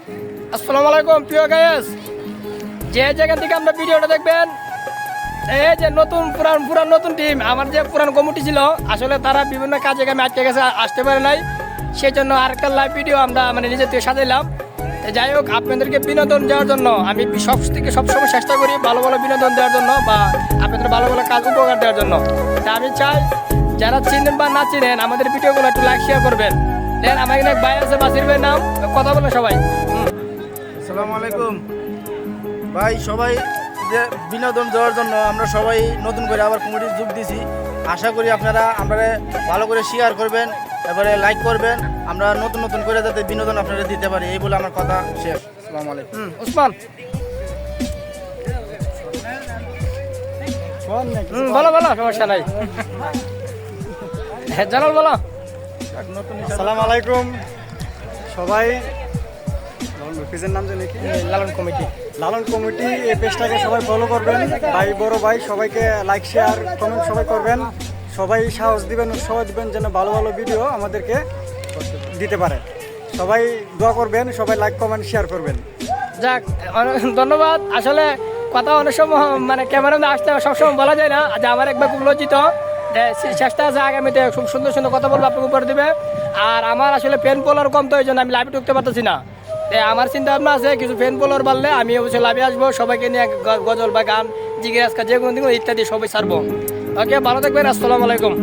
আসসালামু আলাইকুম প্রিয় গায়েস, যে জায়গা থেকে আমরা ভিডিওটা দেখবেন, এই যে নতুন পুরান নতুন টিম, আমার যে পুরান কমিটি ছিল আসলে তারা বিভিন্ন কাজে কামে আটকে গেছে, আসতে পারে নাই। সেই জন্য আরেকটা লাইভ ভিডিও আমরা নিজের থেকে সাজাইলাম। যাই হোক, আপনাদেরকে বিনোদন দেওয়ার জন্য আমি সবসময় চেষ্টা করি ভালো ভালো বিনোদন দেওয়ার জন্য বা আপনাদের ভালো ভালো কাজ উপকার দেওয়ার জন্য। তা আমি চাই যারা চিনেন বা না চিনেন আমাদের ভিডিওগুলো একটু লাইক শেয়ার করবেন। দেন আমার এখানে ভাই আছে, বাসির ভাইয়ের নাম, কথা বলেন সবাই। আসসালামু আলাইকুম ভাই, সবাই যে বিনোদন দেওয়ার জন্য আমরা সবাই নতুন করে আবার কমিটি যোগ দিছি। আশা করি আপনারা আমরা ভালো করে শেয়ার করবেন, এবারে লাইক করবেন, আমরা নতুন নতুন করে যাতে বিনোদন আপনারা দিতে পারি, এই বলে আমার কথা শেষ। আসসালামু আলাইকুম। ওসমান বলো বলো, সমস্যা নাই। হ্যাঁ জানাল বলো। আসসালামু আলাইকুম সবাই। অফিসের নাম জানি কি? লালন কমিটি। লালন কমিটি, এই পেজটাকে সবাই ফলো করবেন। ভাই বড় ভাই সবাইকে লাইক শেয়ার কমেন্ট সবাই করবেন, সবাই সাহস দিবেন, উৎসাহ দিবেন যেন ভালো ভালো ভিডিও আমাদেরকে দিতে পারে। সবাই দোয়া করবেন, সবাই লাইক কমেন্ট শেয়ার করবেন। যাক, ধন্যবাদ। আসলে কথা অনেক সময় ক্যামেরা আসতে সবসময় বলা যায় না, যে আমার একবার খুব লজ্জিত। চেষ্টা আছে আগামীতে খুব সুন্দর সুন্দর কথা বলবো, আপনাকে উপর দিবে। আর আমার আসলে ফ্যান ফলোয়ার কম, তো এই জন্য আমি লাইভে ঢুকতে পারতেছি না। আমার চিন্তা ভাবনা আছে কিছু ফ্যান ফলোয়ার বাড়লে আমি অবশ্যই লাইভে আসবো, সবাইকে নিয়ে গজল বা গান, জিজ্ঞাসা যে কোনো দিন ইত্যাদি সবাই ছাড়বো। ওকে, ভালো থাকবেন। আসসালামু আলাইকুম।